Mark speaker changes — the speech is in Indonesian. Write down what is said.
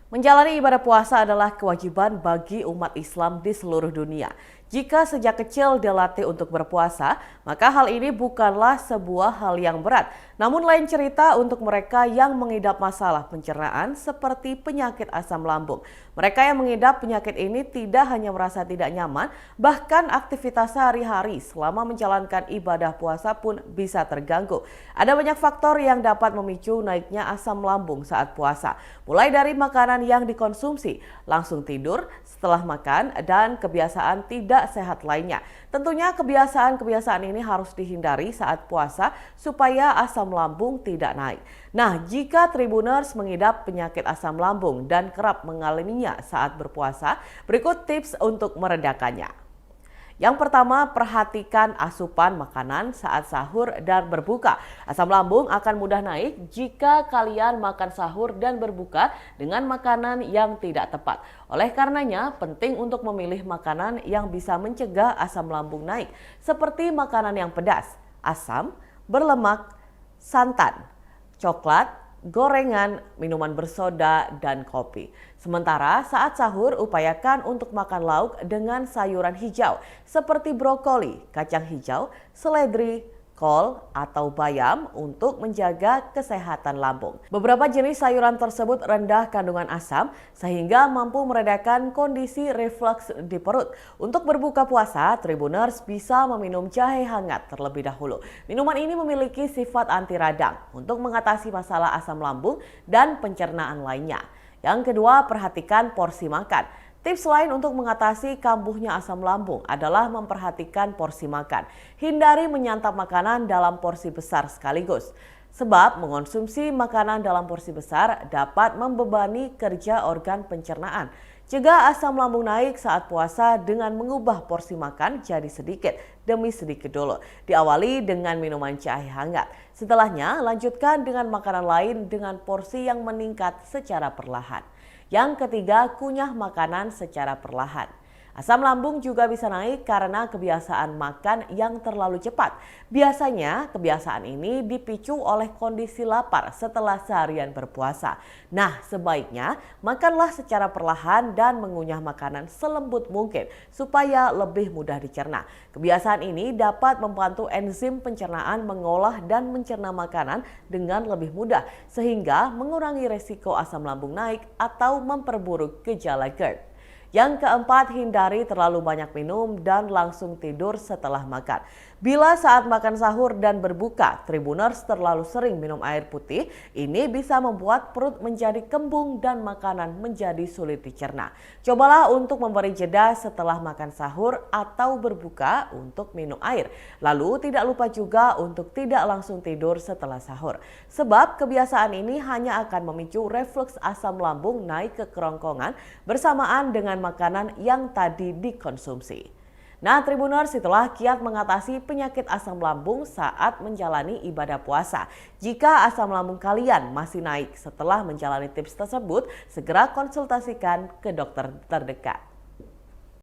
Speaker 1: Menjalani ibadah puasa adalah kewajiban bagi umat Islam di seluruh dunia. Jika sejak kecil dilatih untuk berpuasa, maka hal ini bukanlah sebuah hal yang berat. Namun lain cerita untuk mereka yang mengidap masalah pencernaan seperti penyakit asam lambung. Mereka yang mengidap penyakit ini tidak hanya merasa tidak nyaman, bahkan aktivitas sehari-hari selama menjalankan ibadah puasa pun bisa terganggu. Ada banyak faktor yang dapat memicu naiknya asam lambung saat puasa, mulai dari makanan yang dikonsumsi, langsung tidur setelah makan, dan kebiasaan tidak sehat lainnya. Tentunya kebiasaan-kebiasaan ini harus dihindari saat puasa supaya asam lambung tidak naik. Nah, jika Tribuners mengidap penyakit asam lambung dan kerap mengalaminya saat berpuasa, berikut tips untuk meredakannya. Yang pertama, perhatikan asupan makanan saat sahur dan berbuka. Asam lambung akan mudah naik jika kalian makan sahur dan berbuka dengan makanan yang tidak tepat. Oleh karenanya, penting untuk memilih makanan yang bisa mencegah asam lambung naik, seperti makanan yang pedas, asam, berlemak, santan, coklat, gorengan, minuman bersoda, dan kopi. Sementara saat sahur, upayakan untuk makan lauk dengan sayuran hijau seperti brokoli, kacang hijau, seledri, kol, atau bayam untuk menjaga kesehatan lambung. Beberapa jenis sayuran tersebut rendah kandungan asam sehingga mampu meredakan kondisi reflux di perut. Untuk berbuka puasa, Tribuners bisa meminum jahe hangat terlebih dahulu. Minuman ini memiliki sifat anti radang untuk mengatasi masalah asam lambung dan pencernaan lainnya. Yang kedua, perhatikan porsi makan. Tips lain untuk mengatasi kambuhnya asam lambung adalah memperhatikan porsi makan. Hindari menyantap makanan dalam porsi besar sekaligus. Sebab mengonsumsi makanan dalam porsi besar dapat membebani kerja organ pencernaan. Cegah asam lambung naik saat puasa dengan mengubah porsi makan jadi sedikit demi sedikit dulu. Diawali dengan minuman jahe hangat. Setelahnya, lanjutkan dengan makanan lain dengan porsi yang meningkat secara perlahan. Yang ketiga, kunyah makanan secara perlahan. Asam lambung juga bisa naik karena kebiasaan makan yang terlalu cepat. Biasanya, kebiasaan ini dipicu oleh kondisi lapar setelah seharian berpuasa. Nah, sebaiknya makanlah secara perlahan dan mengunyah makanan selembut mungkin supaya lebih mudah dicerna. Kebiasaan ini dapat membantu enzim pencernaan mengolah dan mencerna makanan dengan lebih mudah, sehingga mengurangi resiko asam lambung naik atau memperburuk gejala GERD. Yang keempat, hindari terlalu banyak minum dan langsung tidur setelah makan. Bila saat makan sahur dan berbuka, Tribuners terlalu sering minum air putih, ini bisa membuat perut menjadi kembung dan makanan menjadi sulit dicerna. Cobalah untuk memberi jeda setelah makan sahur atau berbuka untuk minum air. Lalu tidak lupa juga untuk tidak langsung tidur setelah sahur. Sebab kebiasaan ini hanya akan memicu reflux asam lambung naik ke kerongkongan bersamaan dengan makanan yang tadi dikonsumsi. Nah, Tribuners, itulah kiat mengatasi penyakit asam lambung saat menjalani ibadah puasa. Jika asam lambung kalian masih naik setelah menjalani tips tersebut, segera konsultasikan ke dokter terdekat.